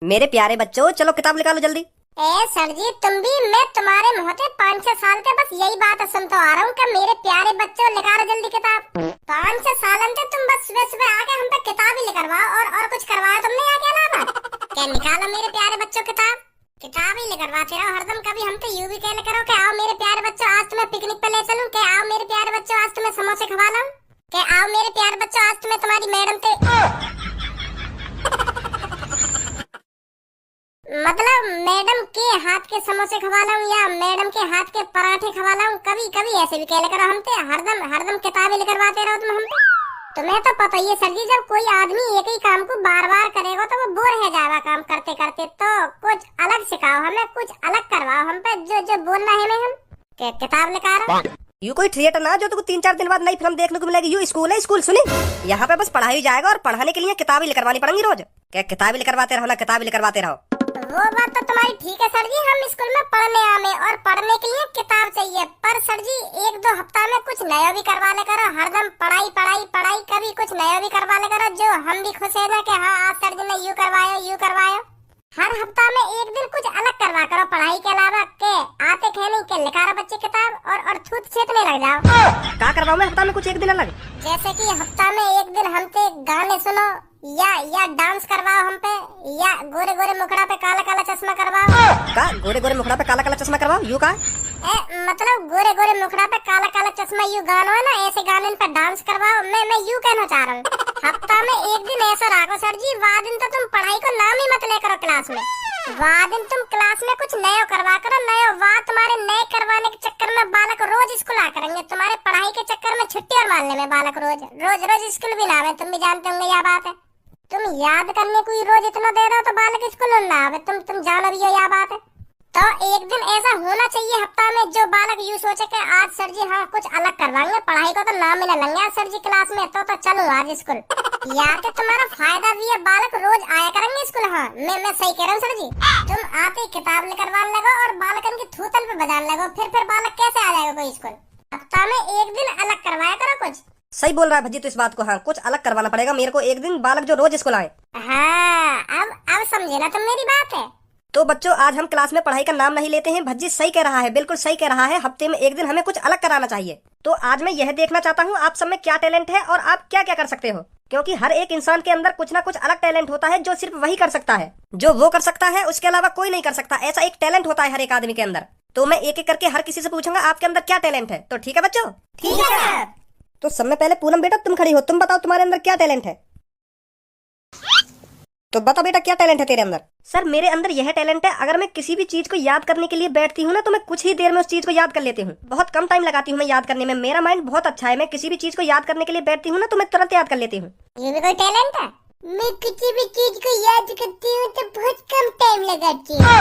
मेरे प्यारे बच्चों, चलो किताब निकालो जल्दी। ए सर जी, तुम भी, मैं तुम्हारे मुँह से 5-6 साल के बस यही बात सुनते आ रहा हूँ कि मेरे प्यारे बच्चों निकालो जल्दी किताब। 5-6 साल से तुम बस सुबह सुबह आके हम पे किताब ही लिखवाओ और कुछ करवाया तुमने आके अलावा। क्या निकालो मेरे प्यारे बच्चों किताब ही लिखवाते रहो हरदम। कभी हम तो यूं भी कहने करो कि आओ मेरे प्यारे बच्चों आज तुम्हें पिकनिक पे ले चलूं, कि आओ मेरे प्यारे बच्चों आज तुम्हें समोसे खवा लाऊं, कि आओ मेरे प्यारे बच्चों आज तुम्हें तुम्हारी मैडम से मतलब मैडम के हाथ के समोसे खवा लाऊं या मैडम के हाथ के पराठे खवा लाऊं। कभी कभी ऐसे भी कहले करो हमसे, हरदम किताबें लिखवाते रहो तुम हमसे। तुम्हें तो पता ही है सर जी, जब कोई आदमी एक ही काम को बार बार करेगा तो वो बोर हो जाएगा काम करते करते। तो कुछ अलग सिखाओ हमें, कुछ अलग करवाओ हम पे, जो बोलना है हमें। हम किताब लिखा रहे यू कोई थिएटर ना जो तुमको 3-4 दिन बाद नई फिल्म देखने को मिलेगी। यू स्कूल है, स्कूल सुनी। यहाँ पे बस पढ़ाई जाएगा और पढ़ाने के लिए किताबें लिखवानी पड़ेंगी रोज। क्या किताबें लिखवाते रहो ना, किताबें लिखवाते रहो। वो बात तो तुम्हारी ठीक है सर जी, हम स्कूल में पढ़ने आवे और पढ़ने के लिए किताब चाहिए। पर सर जी 1-2 हफ्ता में कुछ नया भी करवा ले करो। हरदम पढ़ाई पढ़ाई पढ़ाई, कभी कुछ नया भी करवा ले करो जो हम भी खुश है ना कि हाँ आज सर जी ने यू करवायो। हर हफ्ता में एक दिन कुछ अलग करवा करो पढ़ाई के अलावा। के आते खेलने के लिखा रहो बच्चे किताब और थूत छेतने लग जाओ। क्या करवाऊं मैं हफ्ता में कुछ एक दिन अलग? जैसे कि हफ्ता में एक दिन हमसे गाने सुनो या डांस करवाओ हम पे, या गोरे गोरे मुखड़ा पे काला काला चश्मा करवाओ। का गोरे गोरे मुखड़ा पे काला काला चश्मा करवाओ? यू का मतलब गोरे गोरे मुखड़ा पे काला काला चश्मा यू गाना है ना, ऐसे गाने पे डांस करवाओ। मैं यू कहना चाह रहा हूँ हफ्ता में एक दिन ऐसा रखो सर जी, वाह दिन तो तुम पढ़ाई को नाम ही मत ले करो क्लास में। वाह दिन तुम क्लास में कुछ नया करवा करो, नया। वाह तुम्हारे नए करवाने के चक्कर में बालक रोज स्कूल आ करेंगे। तुम्हारे पढ़ाई के चक्कर में छुट्टी और मारने में बालक रोज स्कूल भी ना आवे। तुम भी जानते होंगे यह बात है। तुम याद करने को ही रोज इतना दे रहे हो तो बालक स्कूल ना आवे। तुम जानो भी यह बात है। तो एक दिन ऐसा होना चाहिए हफ्ता में जो बालक यूँ सोचे कि आज सर जी हाँ कुछ अलग करवाएंगे, पढ़ाई को तो नाम ही ना लेंगे सर जी क्लास में, तो चलो आज स्कूल। यार तो तुम्हारा फायदा भी है, बालक रोज आया करेंगे स्कूल। हाँ मैं सही कह रहा हूँ सर जी। तुम आते किताब लिखवाने लगो और बालकन की थूतल पे बजाने लगो, फिर बालक कैसे आ जाएगा कोई स्कूल। हफ्ता में एक दिन अलग करवाया करो कुछ। सही बोल रहा है भज्जी तो इस बात को। हाँ कुछ अलग करवाना पड़ेगा मेरे को एक दिन, बालक जो रोज स्कूल आए। हाँ अब समझे ना तुम मेरी बात है। तो बच्चों आज हम क्लास में पढ़ाई का नाम नहीं लेते हैं। भज्जी सही कह रहा है, बिल्कुल सही कह रहा है। हफ्ते में एक दिन हमें कुछ अलग कराना चाहिए। तो आज मैं यह देखना चाहता हूँ आप सब में क्या टैलेंट है और आप क्या क्या कर सकते हो, क्योंकि हर एक इंसान के अंदर कुछ ना कुछ अलग टैलेंट होता है जो सिर्फ वही कर सकता है, जो वो कर सकता है उसके अलावा कोई नहीं कर सकता। ऐसा एक टैलेंट होता है हर एक आदमी के अंदर। तो मैं एक एक करके हर किसी से पूछूंगा आपके अंदर क्या टैलेंट है। तो ठीक है बच्चों? ठीक है। तो सब में पहले पूनम बेटा तुम खड़ी हो, तुम बताओ तुम्हारे अंदर क्या टैलेंट है। तो बता बेटा क्या टैलेंट है तेरे अंदर? सर मेरे अंदर यह टैलेंट है, अगर मैं किसी भी चीज को याद करने के लिए बैठती हूँ ना तो मैं कुछ ही देर में उस चीज को याद कर लेती हूँ। बहुत कम टाइम लगाती हूँ मैं याद करने में। मेरा माइंड बहुत अच्छा है, मैं किसी भी चीज को याद करने के लिए बैठती हूँ ना तो मैं तुरंत याद कर लेती हूँ। ये भी कोई टैलेंट है? मैं किसी भी चीज को याद करती हूँ तो बहुत कम टाइम लगाती हूँ।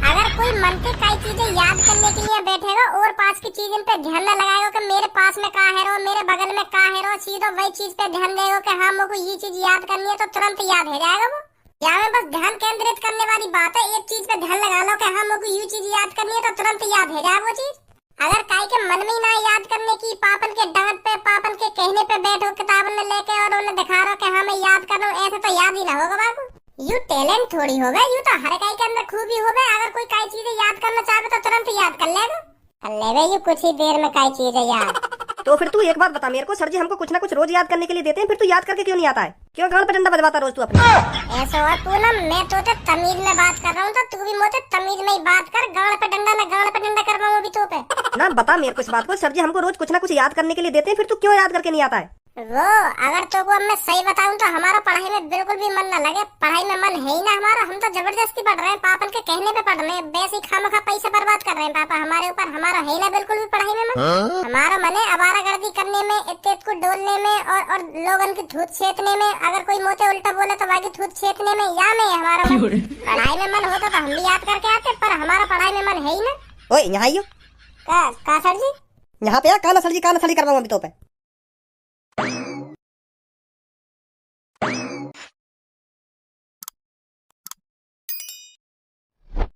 अगर कोई मन से कई चीजें याद करने के लिए बैठेगा और पास की चीज पे ध्यान न लगाएगा कि मेरे पास में कहाँ है रो, मेरे बगल में कहाँ है रो, सीधा वही चीज पे ध्यान देगा कि हाँ मुझको ये चीज याद करनी है, तो तुरंत याद हो जाएगा वो। यहाँ में बस ध्यान केंद्रित करने वाली बात है। एक चीज पे ध्यान लगा लो कि हाँ मुझको ये चीज याद करनी है, तो तुरंत याद हो जाए वो चीज। अगर काई के मन में ना याद करने की, पापन के डांट पे, पापन के कहने पे बैठो किताब ने लेके और उन्हें दिखा रहा कि हाँ मैं याद कर रहा हूँ, ऐसे तो याद ही ना होगा बाबू। यू टैलेंट थोड़ी होगा, यू तो हर काई के अंदर खूबी होगा। अगर कोई काई चीजें याद करना चाहे तो तुरंत याद कर लेगा। यू कुछ ही देर में काई चीजें याद। तो फिर तू एक बात बता मेरे को, सर जी हमको कुछ ना कुछ रोज याद करने के लिए देते हैं, फिर तू याद करके क्यों नहीं आता है? क्यों गाल पे डंडा बजवाता रोज तू अपने? ऐसा है पूनम, मैं तो तमीज में बात कर रहा हूँ, तो तू भी मोते तमीज में ही बात कर। गाल पे डंडा करवाऊं अभी तो पे ना। बता मेरे को इस बात को, सर जी हमको रोज कुछ ना कुछ याद करने के लिए देते हैं, फिर तू क्यों याद करके नहीं आता है? वो अगर तो को मैं सही बताऊं तो हमारा पढ़ाई में बिल्कुल भी मन न लगे। पढ़ाई में मन है ही ना हमारा। हम तो जबरदस्ती पढ़ रहे हैं, पापन के कहने पे पढ़ रहे हैं। वैसे ही खामखा पैसा बर्बाद कर रहे हैं पापा हमारे ऊपर। हमारा है ना बिल्कुल भी पढ़ाई में मन। हमारा मन है आवारागर्दी करने में, इत्तेत को डोलने में और लोगन की धूत छेतने में। अगर कोई मोते उल्टा बोले तो वाकी धूत छेतने में। या नहीं हमारा मन पढ़ाई में मन होता तो हम भी याद करके आते, पर हमारा पढ़ाई में मन है ही ना। ओए यहाँ आइयो। का सर जी? यहाँ पे काना सर जी करवाऊं अभी तो पे।